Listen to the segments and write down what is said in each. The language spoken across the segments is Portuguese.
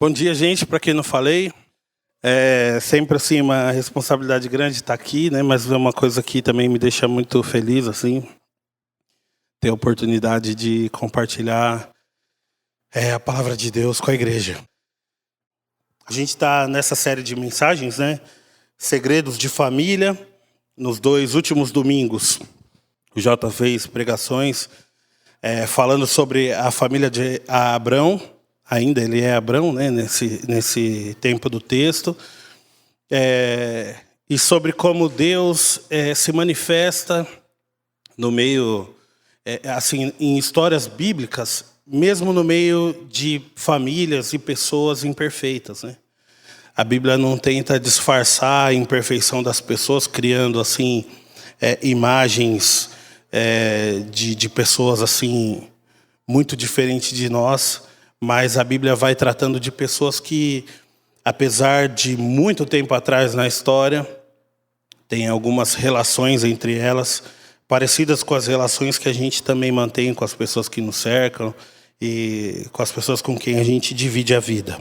Bom dia, gente. Para quem não falei, sempre assim uma responsabilidade grande estar aqui, né? Mas é uma coisa que também me deixa muito feliz, assim, ter a oportunidade de compartilhar a palavra de Deus com a igreja. A gente está nessa série de mensagens, né? Segredos de família. Nos 2 últimos domingos, o Jota fez pregações falando sobre a família de Abrão. Ainda ele é Abrão, né, nesse tempo do texto, e sobre como Deus se manifesta no meio, assim, em histórias bíblicas, mesmo no meio de famílias e pessoas imperfeitas, né? A Bíblia não tenta disfarçar a imperfeição das pessoas, criando assim imagens de pessoas assim muito diferentes de nós. Mas a Bíblia vai tratando de pessoas que, apesar de muito tempo atrás na história, tem algumas relações entre elas parecidas com as relações que a gente também mantém com as pessoas que nos cercam e com as pessoas com quem a gente divide a vida.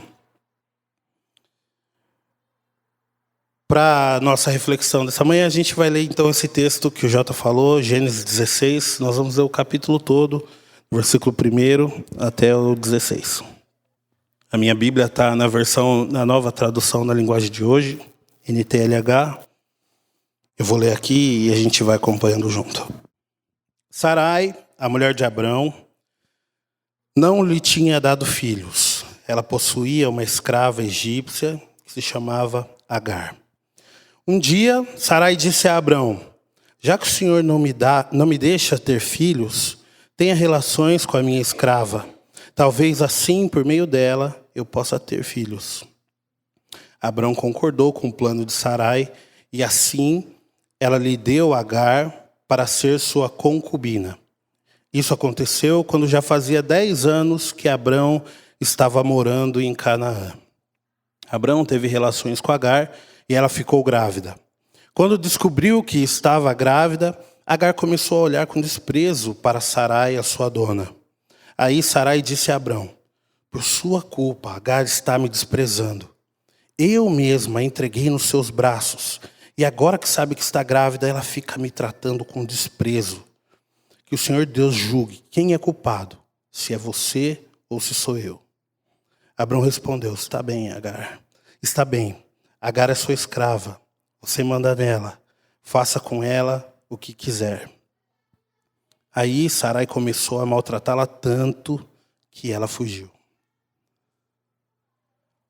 Para a nossa reflexão dessa manhã, a gente vai ler então esse texto que o Jota falou, Gênesis 16. Nós vamos ler o capítulo todo, versículo 1 até o 16. A minha Bíblia está na nova tradução da linguagem de hoje, NTLH. Eu vou ler aqui e a gente vai acompanhando junto. Sarai, a mulher de Abrão, não lhe tinha dado filhos. Ela possuía uma escrava egípcia que se chamava Agar. Um dia, Sarai disse a Abrão: já que o Senhor não me deixa ter filhos, tenha relações com a minha escrava. Talvez assim, por meio dela, eu possa ter filhos. Abrão concordou com o plano de Sarai, e assim ela lhe deu Agar para ser sua concubina. Isso aconteceu quando já fazia 10 anos que Abrão estava morando em Canaã. Abrão teve relações com Agar e ela ficou grávida. Quando descobriu que estava grávida, Agar começou a olhar com desprezo para Sarai, a sua dona. Aí Sarai disse a Abrão: por sua culpa, Agar está me desprezando. Eu mesma a entreguei nos seus braços, e agora que sabe que está grávida, ela fica me tratando com desprezo. Que o Senhor Deus julgue quem é culpado, se é você ou se sou eu. Abrão respondeu: está bem, Agar. Está bem. Agar é sua escrava. Você manda nela. Faça com ela o que quiser. Aí Sarai começou a maltratá-la tanto que ela fugiu.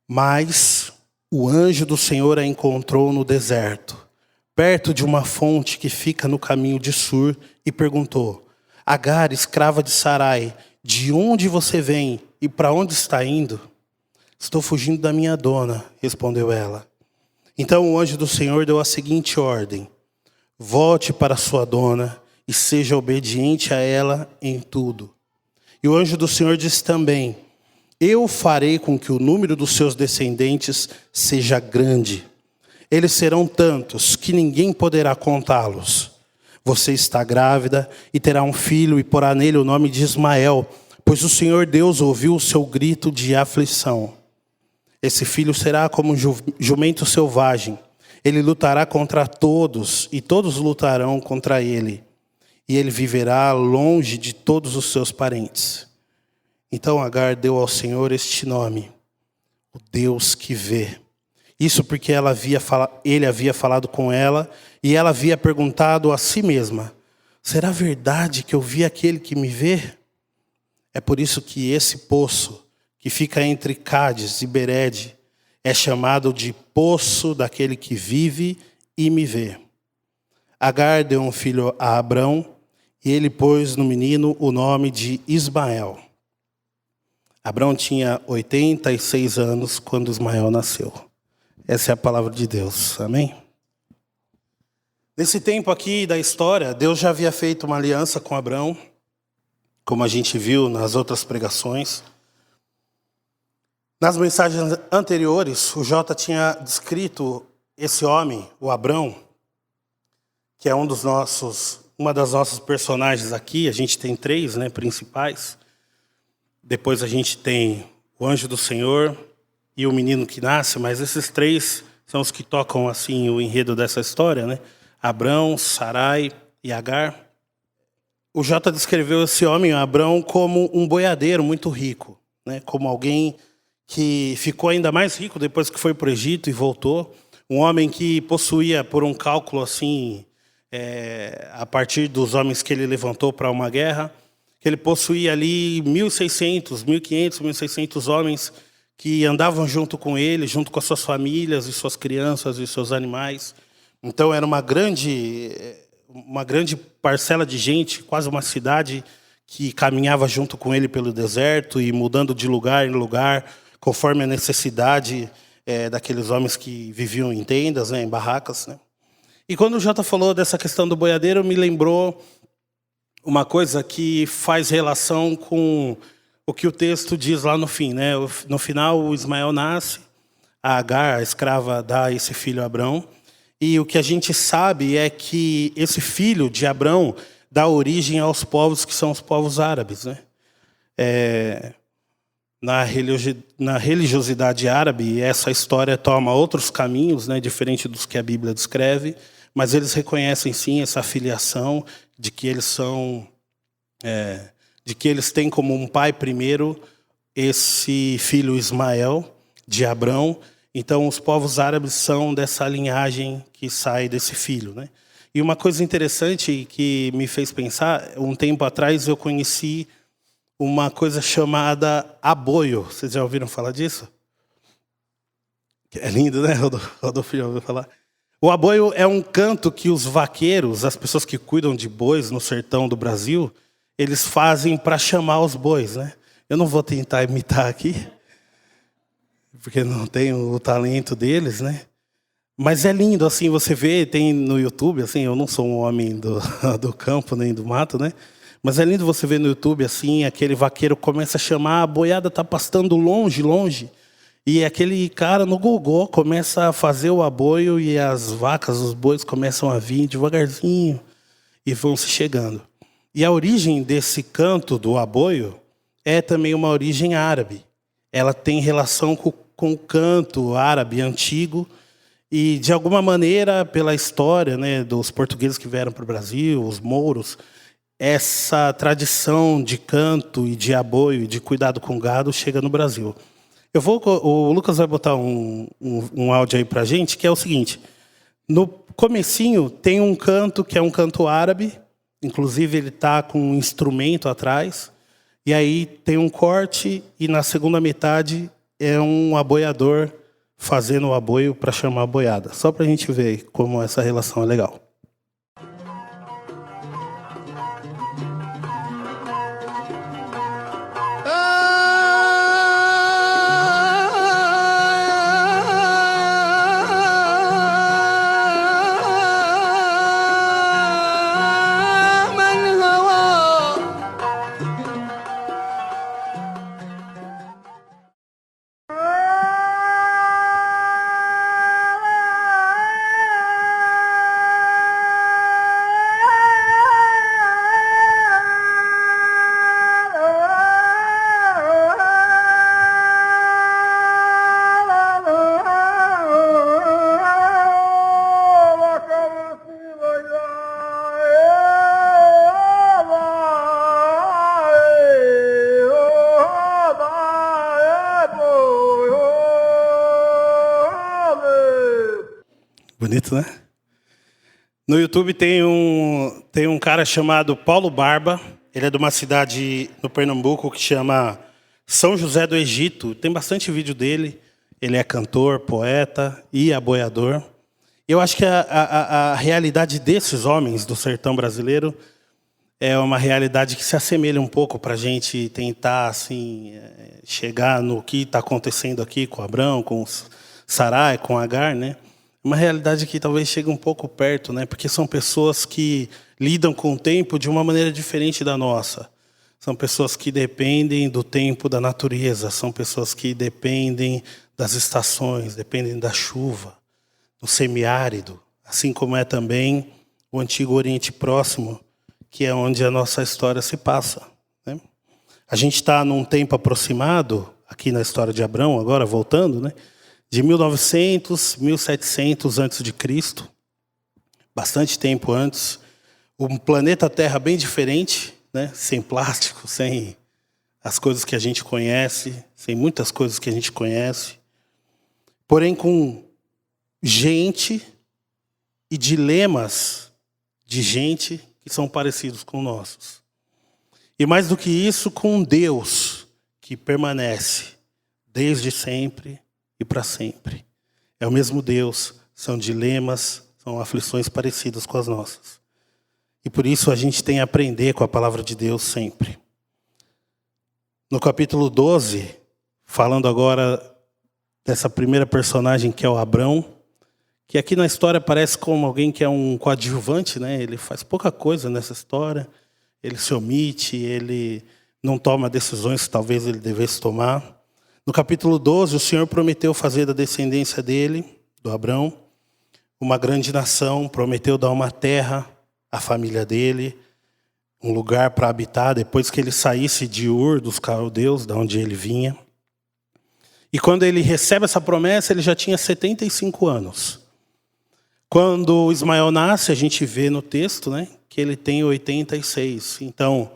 Mas o anjo do Senhor a encontrou no deserto, perto de uma fonte que fica no caminho de Sur, e perguntou: Agar, escrava de Sarai, de onde você vem e para onde está indo? Estou fugindo da minha dona, respondeu ela. Então o anjo do Senhor deu a seguinte ordem: volte para sua dona e seja obediente a ela em tudo. E o anjo do Senhor disse também: eu farei com que o número dos seus descendentes seja grande. Eles serão tantos que ninguém poderá contá-los. Você está grávida e terá um filho e porá nele o nome de Ismael, pois o Senhor Deus ouviu o seu grito de aflição. Esse filho será como um jumento selvagem. Ele lutará contra todos e todos lutarão contra ele. E ele viverá longe de todos os seus parentes. Então Agar deu ao Senhor este nome: o Deus que vê. Isso porque ele havia falado com ela e ela havia perguntado a si mesma: será verdade que eu vi aquele que me vê? É por isso que esse poço, que fica entre Cádiz e Berede, é chamado de poço daquele que vive e me vê. Agar deu um filho a Abrão e ele pôs no menino o nome de Ismael. Abrão tinha 86 anos quando Ismael nasceu. Essa é a palavra de Deus. Amém? Nesse tempo aqui da história, Deus já havia feito uma aliança com Abrão, como a gente viu nas outras pregações. Nas mensagens anteriores, o Jota tinha descrito esse homem, o Abrão, que é uma das nossas personagens aqui. A gente tem 3, principais. Depois a gente tem o anjo do Senhor, e o menino que nasce, mas esses três são os que tocam assim o enredo dessa história, né? Abrão, Sarai e Agar. O Jota descreveu esse homem, Abrão, como um boiadeiro muito rico, né? Como alguém que ficou ainda mais rico depois que foi para o Egito e voltou. Um homem que possuía, por um cálculo assim, a partir dos homens que ele levantou para uma guerra, que ele possuía ali 1.600, 1.500, 1.600 homens que andavam junto com ele, junto com as suas famílias e suas crianças e seus animais. Então era uma grande parcela de gente, quase uma cidade, que caminhava junto com ele pelo deserto e mudando de lugar em lugar, conforme a necessidade daqueles homens que viviam em tendas, né, em barracas, né? E quando o Jota falou dessa questão do boiadeiro, me lembrou uma coisa que faz relação com o que o texto diz lá no fim, né? No final, o Ismael nasce, a Agar, a escrava, dá esse filho a Abrão. E o que a gente sabe é que esse filho de Abrão dá origem aos povos que são os povos árabes, né? Na religiosidade árabe, essa história toma outros caminhos, né, diferente dos que a Bíblia descreve, mas eles reconhecem sim essa filiação de que eles são, de que eles têm como um pai primeiro esse filho Ismael de Abrão. Então, os povos árabes são dessa linhagem que sai desse filho, né? E uma coisa interessante que me fez pensar, um tempo atrás eu conheci uma coisa chamada aboio. Vocês já ouviram falar disso? É lindo, né, Rodolfo? Já ouviu falar? O aboio é um canto que os vaqueiros, as pessoas que cuidam de bois no sertão do Brasil, eles fazem para chamar os bois, né? Eu não vou tentar imitar aqui, porque não tenho o talento deles, né? Mas é lindo, assim, você vê, tem no YouTube, assim, eu não sou um homem do campo nem do mato, né? Mas é lindo você ver no YouTube, assim, aquele vaqueiro começa a chamar, a boiada está pastando longe, longe, e aquele cara no gogó começa a fazer o aboio e as vacas, os bois começam a vir devagarzinho e vão se chegando. E a origem desse canto do aboio é também uma origem árabe. Ela tem relação com o canto árabe antigo e, de alguma maneira, pela história, né, dos portugueses que vieram para o Brasil, os mouros, essa tradição de canto e de aboio e de cuidado com gado chega no Brasil. O Lucas vai botar um áudio aí para a gente, que é o seguinte. No comecinho tem um canto que é um canto árabe, inclusive ele está com um instrumento atrás, e aí tem um corte e na segunda metade é um aboiador fazendo o aboio para chamar a boiada. Só para a gente ver como essa relação é legal. Bonito, né? No YouTube tem um cara chamado Paulo Barba. Ele é de uma cidade no Pernambuco que chama São José do Egito. Tem bastante vídeo dele. Ele é cantor, poeta e aboiador. Eu acho que a realidade desses homens do sertão brasileiro é uma realidade que se assemelha um pouco para a gente tentar assim, chegar no que está acontecendo aqui com Abrão, com Sarai, com Agar, né? Uma realidade que talvez chegue um pouco perto, né? Porque são pessoas que lidam com o tempo de uma maneira diferente da nossa. São pessoas que dependem do tempo da natureza, são pessoas que dependem das estações, dependem da chuva, do semiárido, assim como é também o Antigo Oriente Próximo, que é onde a nossa história se passa, né? A gente está num tempo aproximado, aqui na história de Abrão, agora voltando, né? De 1900, 1700 antes de Cristo, bastante tempo antes, um planeta Terra bem diferente, né? Sem plástico, sem as coisas que a gente conhece, sem muitas coisas que a gente conhece, porém com gente e dilemas de gente que são parecidos com nossos. E mais do que isso, com um Deus que permanece desde sempre e para sempre. É o mesmo Deus, são dilemas, são aflições parecidas com as nossas. E por isso a gente tem a aprender com a palavra de Deus sempre. No capítulo 12, falando agora dessa primeira personagem que é o Abrão, que aqui na história parece como alguém que é um coadjuvante, né? Ele faz pouca coisa nessa história, ele se omite, ele não toma decisões que talvez ele devesse tomar. No capítulo 12, o Senhor prometeu fazer da descendência dele, do Abrão, uma grande nação, prometeu dar uma terra à família dele, um lugar para habitar, depois que ele saísse de Ur, dos caldeus, de onde ele vinha. E quando ele recebe essa promessa, ele já tinha 75 anos. Quando Ismael nasce, a gente vê no texto, né, que ele tem 86. Então,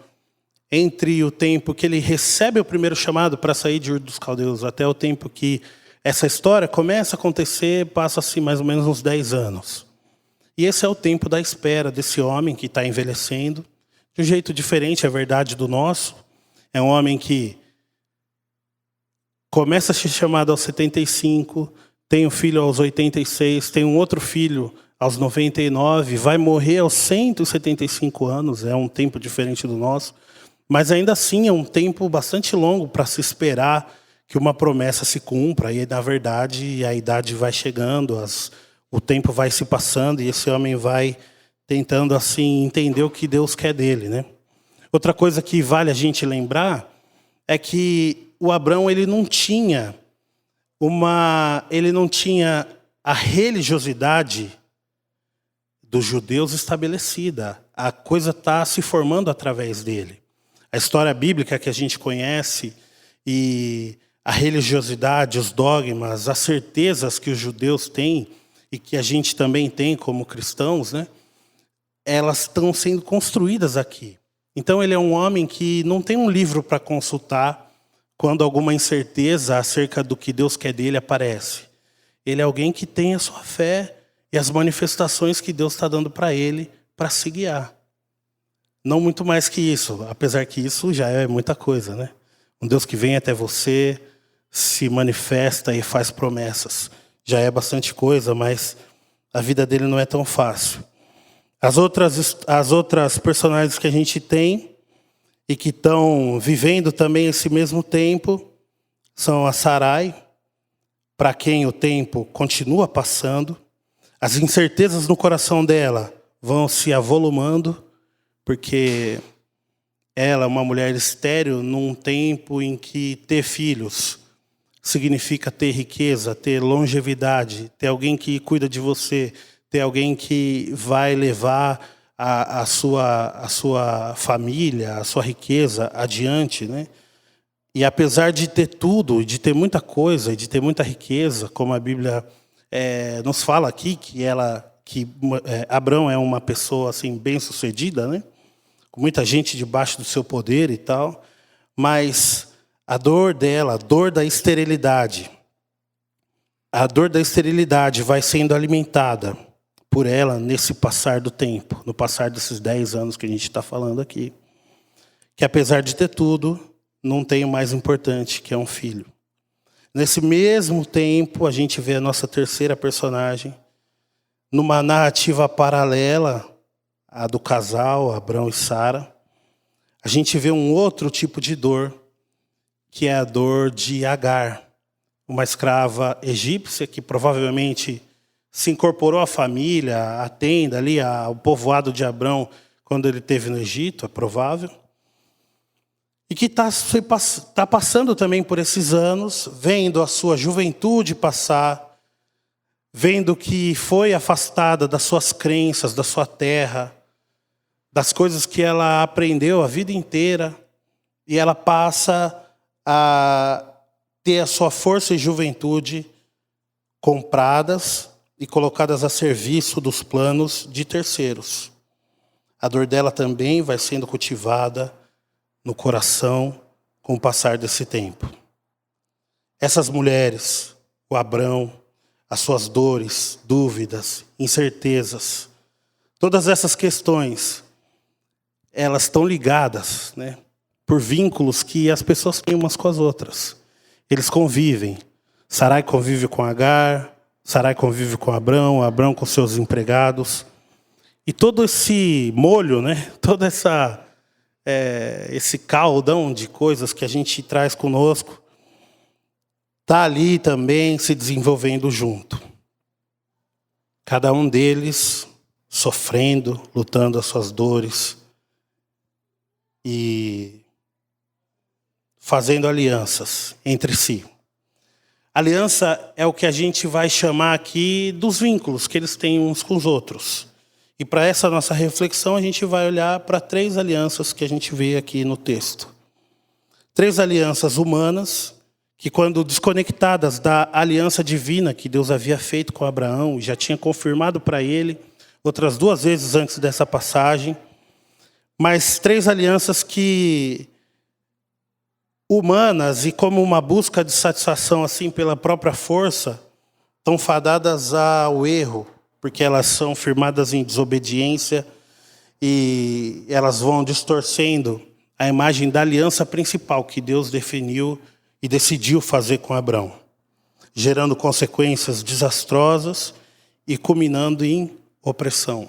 entre o tempo que ele recebe o primeiro chamado para sair de Ur dos caldeus até o tempo que essa história começa a acontecer, passa-se mais ou menos uns 10 anos. E esse é o tempo da espera desse homem que está envelhecendo, de um jeito diferente, é verdade, do nosso. É um homem que começa a ser chamado aos 75, tem um filho aos 86, tem um outro filho aos 99, vai morrer aos 175 anos, é um tempo diferente do nosso, mas ainda assim é um tempo bastante longo para se esperar que uma promessa se cumpra, e na verdade a idade vai chegando, o tempo vai se passando e esse homem vai tentando assim entender o que Deus quer dele, né? Outra coisa que vale a gente lembrar é que o Abrão ele não tinha a religiosidade dos judeus estabelecida. A coisa está se formando através dele. A história bíblica que a gente conhece e a religiosidade, os dogmas, as certezas que os judeus têm e que a gente também tem como cristãos, né? Elas estão sendo construídas aqui. Então ele é um homem que não tem um livro para consultar quando alguma incerteza acerca do que Deus quer dele aparece. Ele é alguém que tem a sua fé e as manifestações que Deus está dando para ele para se guiar. Não muito mais que isso, apesar que isso já é muita coisa, né? Um Deus que vem até você, se manifesta e faz promessas. Já é bastante coisa, mas a vida dele não é tão fácil. As outras personagens que a gente tem e que estão vivendo também esse mesmo tempo são a Sarai, para quem o tempo continua passando. As incertezas no coração dela vão se avolumando, porque ela é uma mulher estéril num tempo em que ter filhos significa ter riqueza, ter longevidade, ter alguém que cuida de você, ter alguém que vai levar a sua família, a sua riqueza adiante, né? E apesar de ter tudo, de ter muita coisa, de ter muita riqueza, como a Bíblia nos fala aqui, que Abrão é uma pessoa assim bem-sucedida, né? Com muita gente debaixo do seu poder e tal, mas a dor dela, a dor da esterilidade vai sendo alimentada por ela nesse passar do tempo, no passar desses 10 anos que a gente está falando aqui. Que apesar de ter tudo, não tem o mais importante, que é um filho. Nesse mesmo tempo, a gente vê a nossa terceira personagem, numa narrativa paralela à do casal, Abrão e Sara. A gente vê um outro tipo de dor, que é a dor de Agar, uma escrava egípcia que provavelmente se incorporou à família, à tenda ali, ao povoado de Abrão, quando ele esteve no Egito, é provável. E que está passando também por esses anos, vendo a sua juventude passar, vendo que foi afastada das suas crenças, da sua terra, das coisas que ela aprendeu a vida inteira, e ela passa a ter a sua força e juventude compradas e colocadas a serviço dos planos de terceiros. A dor dela também vai sendo cultivada no coração com o passar desse tempo. Essas mulheres, o Abrão, as suas dores, dúvidas, incertezas, todas essas questões, elas estão ligadas, né, por vínculos que as pessoas têm umas com as outras. Eles convivem. Sarai convive com Agar, Sarai convive com Abrão, Abrão com seus empregados. E todo esse molho, né, todo esse caldão de coisas que a gente traz conosco, está ali também se desenvolvendo junto. Cada um deles sofrendo, lutando as suas dores e fazendo alianças entre si. Aliança é o que a gente vai chamar aqui dos vínculos que eles têm uns com os outros. E para essa nossa reflexão, a gente vai olhar para 3 alianças que a gente vê aqui no texto. 3 alianças humanas, que quando desconectadas da aliança divina que Deus havia feito com Abraão, já tinha confirmado para ele, outras 2 vezes antes dessa passagem, mas 3 alianças que humanas e como uma busca de satisfação assim pela própria força, estão fadadas ao erro, porque elas são firmadas em desobediência e elas vão distorcendo a imagem da aliança principal que Deus definiu e decidiu fazer com Abrão, gerando consequências desastrosas e culminando em opressão.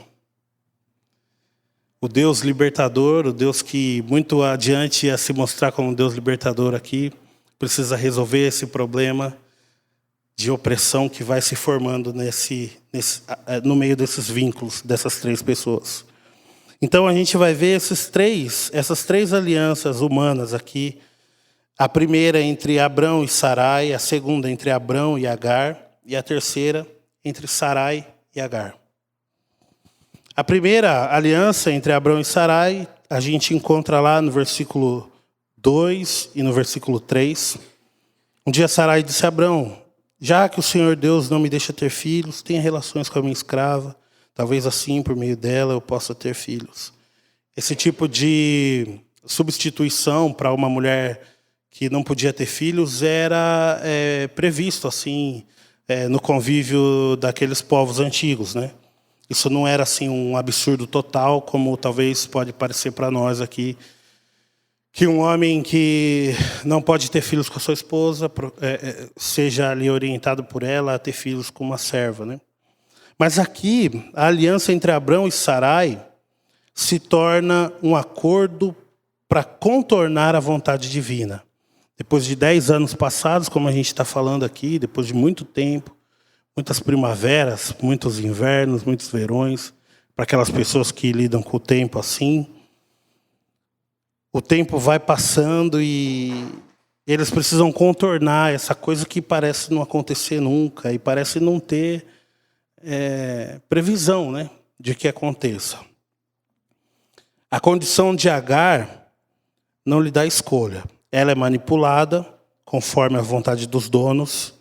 O Deus libertador, o Deus que muito adiante ia se mostrar como um Deus libertador aqui, precisa resolver esse problema de opressão que vai se formando no meio desses vínculos, dessas 3 pessoas. Então a gente vai ver essas três alianças humanas aqui. A primeira entre Abrão e Sarai, a segunda entre Abrão e Agar, e a terceira entre Sarai e Agar. A primeira aliança entre Abrão e Sarai, a gente encontra lá no versículo 2 e no versículo 3. Um dia Sarai disse a Abrão: já que o Senhor Deus não me deixa ter filhos, tenha relações com a minha escrava, talvez assim, por meio dela, eu possa ter filhos. Esse tipo de substituição para uma mulher que não podia ter filhos era previsto assim no convívio daqueles povos antigos, né? Isso não era assim um absurdo total, como talvez pode parecer para nós aqui, que um homem que não pode ter filhos com a sua esposa seja ali orientado por ela a ter filhos com uma serva, né? Mas aqui a aliança entre Abrão e Sarai se torna um acordo para contornar a vontade divina. Depois de 10 anos passados, como a gente está falando aqui, depois de muito tempo, muitas primaveras, muitos invernos, muitos verões, para aquelas pessoas que lidam com o tempo assim, o tempo vai passando e eles precisam contornar essa coisa que parece não acontecer nunca e parece não ter previsão, né, de que aconteça. A condição de Agar não lhe dá escolha. Ela é manipulada conforme a vontade dos donos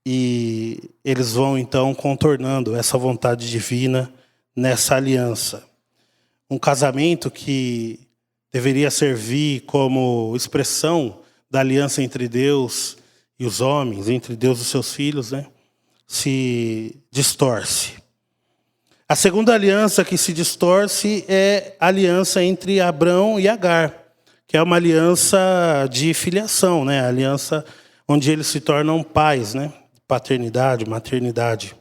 e eles vão então contornando essa vontade divina nessa aliança. Um casamento que deveria servir como expressão da aliança entre Deus e os homens, entre Deus e os seus filhos, né, se distorce. A segunda aliança que se distorce é a aliança entre Abrão e Agar, que é uma aliança de filiação, né? A aliança onde eles se tornam pais, né? Paternidade, maternidade.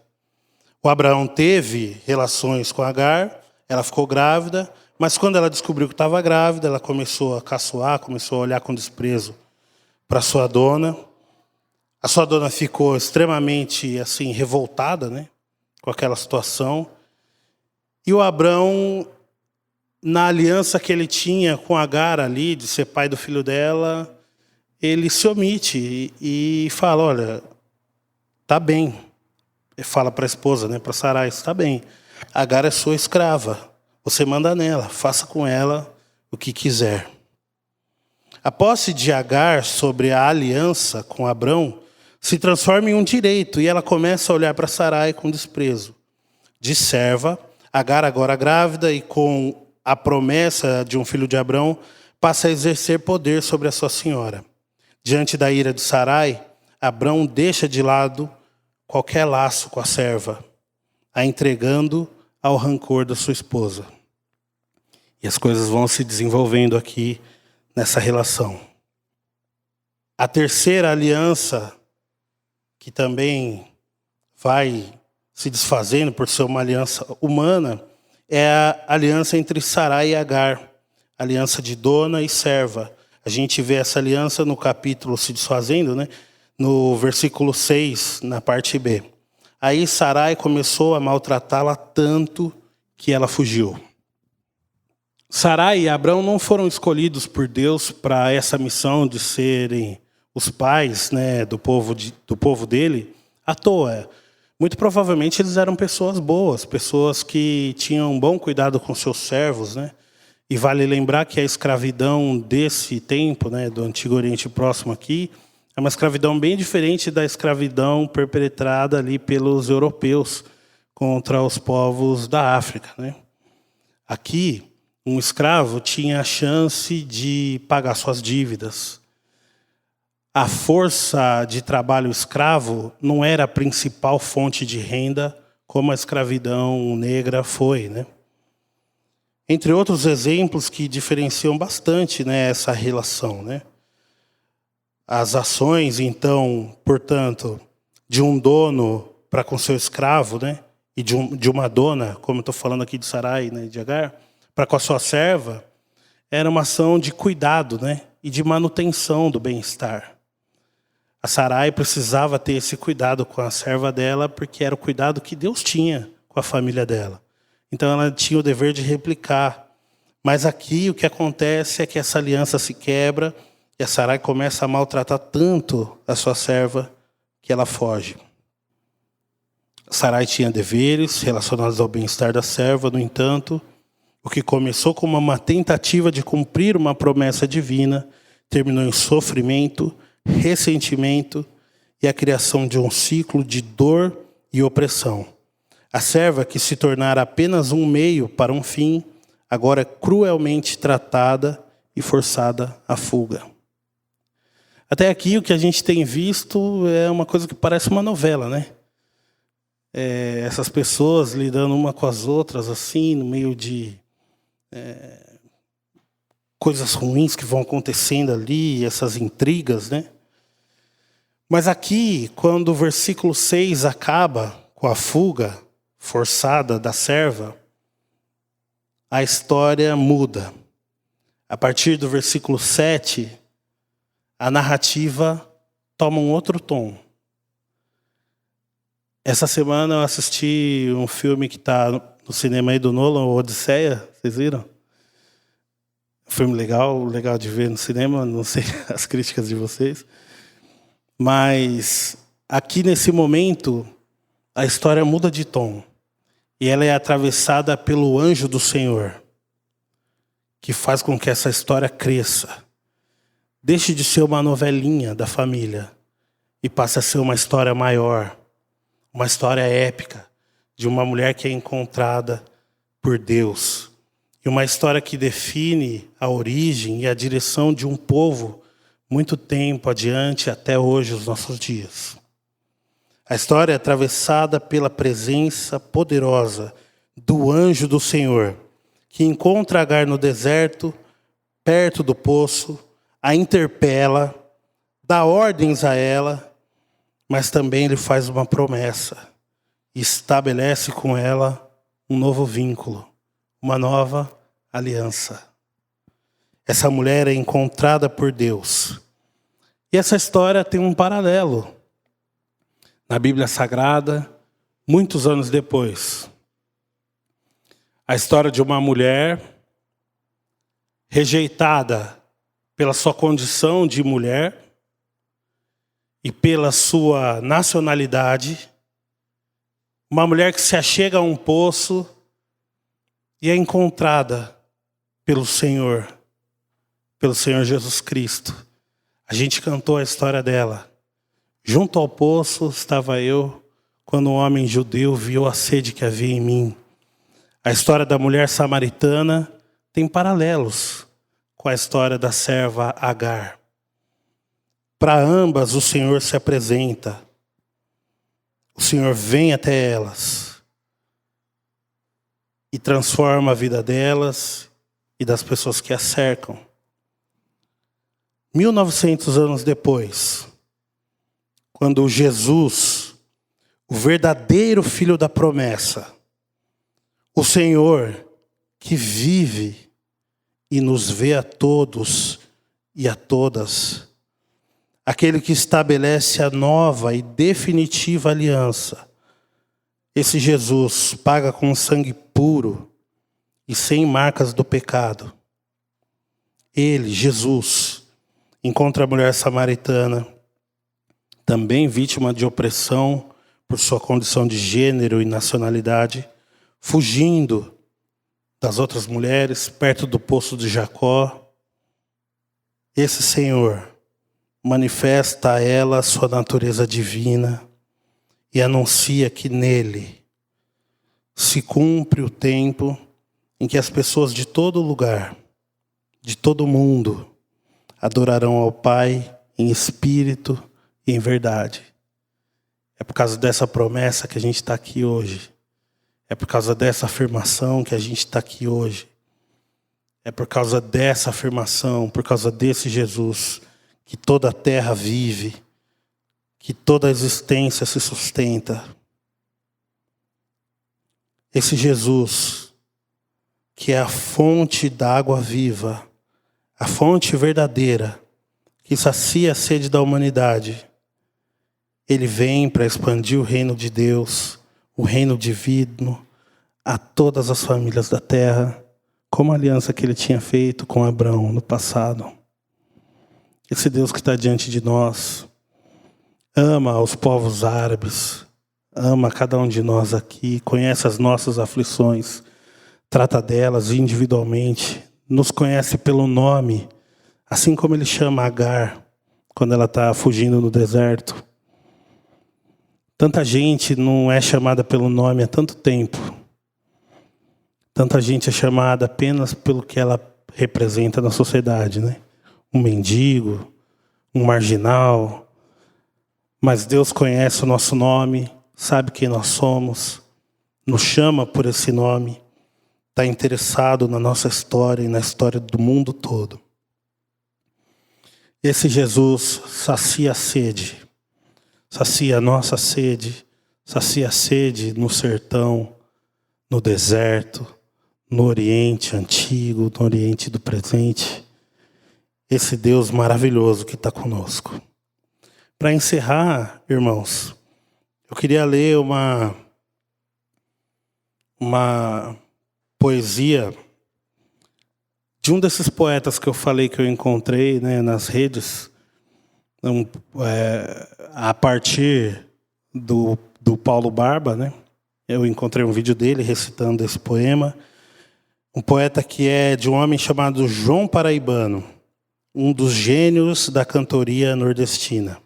O Abraão teve relações com Agar, ela ficou grávida, mas quando ela descobriu que estava grávida, ela começou a caçoar, começou a olhar com desprezo para sua dona. A sua dona ficou extremamente assim revoltada, né, com aquela situação. E o Abrão, na aliança que ele tinha com Agar ali, de ser pai do filho dela, ele se omite e fala: olha, tá bem. Ele fala para a esposa, né, para Sarai: está bem, Agar é sua escrava, você manda nela, faça com ela o que quiser. A posse de Agar sobre a aliança com Abrão se transforma em um direito e ela começa a olhar para Sarai com desprezo. De serva, Agar, agora grávida e com a promessa de um filho de Abrão, passa a exercer poder sobre a sua senhora. Diante da ira de Sarai, Abrão deixa de lado qualquer laço com a serva, a entregando ao rancor da sua esposa. E as coisas vão se desenvolvendo aqui nessa relação. A terceira aliança, que também vai se desfazendo por ser uma aliança humana, é a aliança entre Sarai e Agar, aliança de dona e serva. A gente vê essa aliança no capítulo se desfazendo, né? No versículo 6, na parte B. Aí Sarai começou a maltratá-la tanto que ela fugiu. Sarai e Abrão não foram escolhidos por Deus para essa missão de serem os pais, né, do povo dele à toa. Muito provavelmente eles eram pessoas boas, pessoas que tinham um bom cuidado com seus servos, né? E vale lembrar que a escravidão desse tempo, né, do Antigo Oriente Próximo aqui, é uma escravidão bem diferente da escravidão perpetrada ali pelos europeus contra os povos da África, né? Aqui, um escravo tinha a chance de pagar suas dívidas. A força de trabalho escravo não era a principal fonte de renda, como a escravidão negra foi, né? Entre outros exemplos que diferenciam bastante, né, essa relação, né? As ações, então, portanto, de um dono para com seu escravo, né, e de uma dona, como eu estou falando aqui de Sarai, né, de Agar, para com a sua serva, era uma ação de cuidado, né, e de manutenção do bem-estar. A Sarai precisava ter esse cuidado com a serva dela, porque era o cuidado que Deus tinha com a família dela. Então ela tinha o dever de replicar. Mas aqui o que acontece é que essa aliança se quebra e a Sarai começa a maltratar tanto a sua serva que ela foge. Sarai tinha deveres relacionados ao bem-estar da serva, no entanto, o que começou como uma tentativa de cumprir uma promessa divina, terminou em sofrimento, ressentimento e a criação de um ciclo de dor e opressão. A serva, que se tornara apenas um meio para um fim, agora é cruelmente tratada e forçada à fuga. Até aqui o que a gente tem visto é uma coisa que parece uma novela, né? Essas pessoas lidando uma com as outras, assim, no meio de coisas ruins que vão acontecendo ali, essas intrigas, né? Mas aqui, quando o versículo 6 acaba com a fuga forçada da serva, a história muda. A partir do versículo 7, a narrativa toma um outro tom. Essa semana eu assisti um filme que está no cinema aí do Nolan, o Odisseia, vocês viram? Filme legal de ver no cinema, não sei as críticas de vocês. Mas aqui nesse momento, a história muda de tom. E ela é atravessada pelo anjo do Senhor, que faz com que essa história cresça. Deixe de ser uma novelinha da família e passe a ser uma história maior. Uma história épica de uma mulher que é encontrada por Deus. E uma história que define a origem e a direção de um povo muito tempo adiante, até hoje, os nossos dias. A história é atravessada pela presença poderosa do anjo do Senhor, que encontra Agar no deserto, perto do poço, a interpela, dá ordens a ela, mas também lhe faz uma promessa e estabelece com ela um novo vínculo, uma nova aliança. Essa mulher é encontrada por Deus. E essa história tem um paralelo na Bíblia Sagrada, muitos anos depois. A história de uma mulher rejeitada pela sua condição de mulher e pela sua nacionalidade, uma mulher que se achega a um poço e é encontrada pelo Senhor, pelo Senhor Jesus Cristo. A gente cantou a história dela. Junto ao poço estava eu, quando um homem judeu viu a sede que havia em mim. A história da mulher samaritana tem paralelos com a história da serva Agar. Para ambas o Senhor se apresenta. O Senhor vem até elas e transforma a vida delas e das pessoas que as cercam. 1900 anos depois, quando Jesus, o verdadeiro filho da promessa, o Senhor que vive e nos vê a todos e a todas, aquele que estabelece a nova e definitiva aliança, esse Jesus paga com sangue puro e sem marcas do pecado. Ele, Jesus, encontra a mulher samaritana, também vítima de opressão por sua condição de gênero e nacionalidade, fugindo das outras mulheres, perto do poço de Jacó. Esse Senhor manifesta a ela a sua natureza divina e anuncia que nele se cumpre o tempo em que as pessoas de todo lugar, de todo mundo, adorarão ao Pai em espírito e em verdade. É por causa dessa promessa que a gente está aqui hoje. É por causa dessa afirmação que a gente está aqui hoje. É por causa dessa afirmação, por causa desse Jesus, que toda a terra vive, que toda a existência se sustenta. Esse Jesus, que é a fonte da água viva, a fonte verdadeira, que sacia a sede da humanidade, ele vem para expandir o reino de Deus, o reino divino, a todas as famílias da terra, como a aliança que ele tinha feito com Abraão no passado. Esse Deus que está diante de nós ama os povos árabes, ama cada um de nós aqui, conhece as nossas aflições, trata delas individualmente, nos conhece pelo nome, assim como ele chama Agar quando ela está fugindo no deserto. Tanta gente não é chamada pelo nome há tanto tempo. Tanta gente é chamada apenas pelo que ela representa na sociedade, né? Um mendigo, um marginal. Mas Deus conhece o nosso nome, sabe quem nós somos, nos chama por esse nome, está interessado na nossa história e na história do mundo todo. Esse Jesus sacia a sede, sacia a nossa sede, sacia a sede no sertão, no deserto, no Oriente Antigo, no Oriente do presente. Esse Deus maravilhoso que está conosco. Para encerrar, irmãos, eu queria ler uma poesia de um desses poetas que eu falei que eu encontrei, né, nas redes, a partir do Paulo Barba, né? Eu encontrei um vídeo dele recitando esse poema. Um poeta que é de um homem chamado João Paraibano, um dos gênios da cantoria nordestina.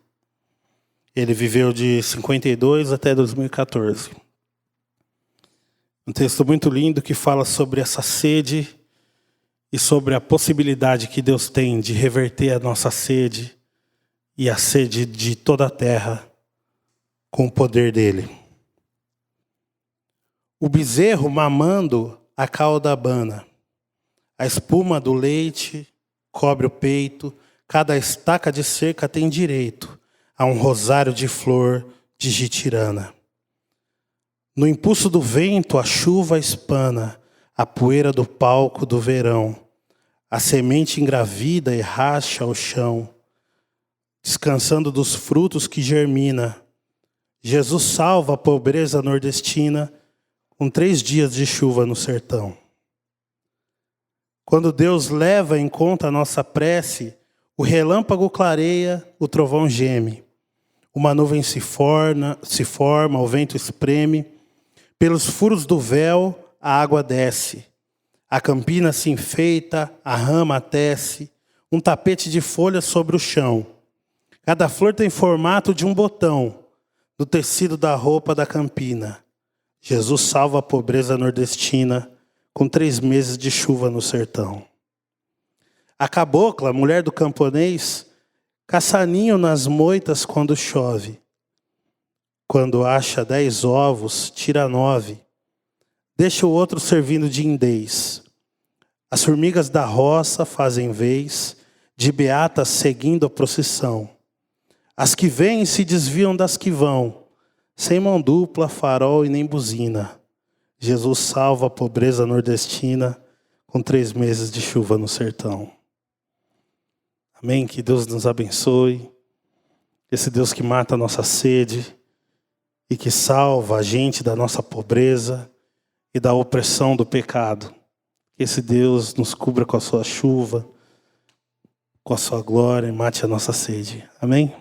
Ele viveu de 52 até 2014. Um texto muito lindo que fala sobre essa sede e sobre a possibilidade que Deus tem de reverter a nossa sede e a sede de toda a terra com o poder dele. O bezerro mamando a cauda abana, a espuma do leite cobre o peito, cada estaca de cerca tem direito a um rosário de flor de jitirana. No impulso do vento a chuva espana, a poeira do palco do verão, a semente engravida e racha o chão, descansando dos frutos que germina. Jesus salva a pobreza nordestina com 3 dias de chuva no sertão. Quando Deus leva em conta a nossa prece, o relâmpago clareia, o trovão geme. Uma nuvem se forma, o vento espreme. Pelos furos do véu, a água desce. A campina se enfeita, a rama tece. um tapete de folhas sobre o chão. Cada flor tem formato de um botão, do tecido da roupa da campina. Jesus salva a pobreza nordestina com 3 meses de chuva no sertão. A cabocla, mulher do camponês, caça ninho nas moitas quando chove. Quando acha 10 ovos, tira 9. Deixa o outro servindo de indês. As formigas da roça fazem vez de beatas seguindo a procissão. As que vêm se desviam das que vão, sem mão dupla, farol e nem buzina. Jesus salva a pobreza nordestina com 3 meses de chuva no sertão. Amém? Que Deus nos abençoe. Esse Deus que mata a nossa sede e que salva a gente da nossa pobreza e da opressão do pecado. Que esse Deus nos cubra com a sua chuva, com a sua glória e mate a nossa sede. Amém?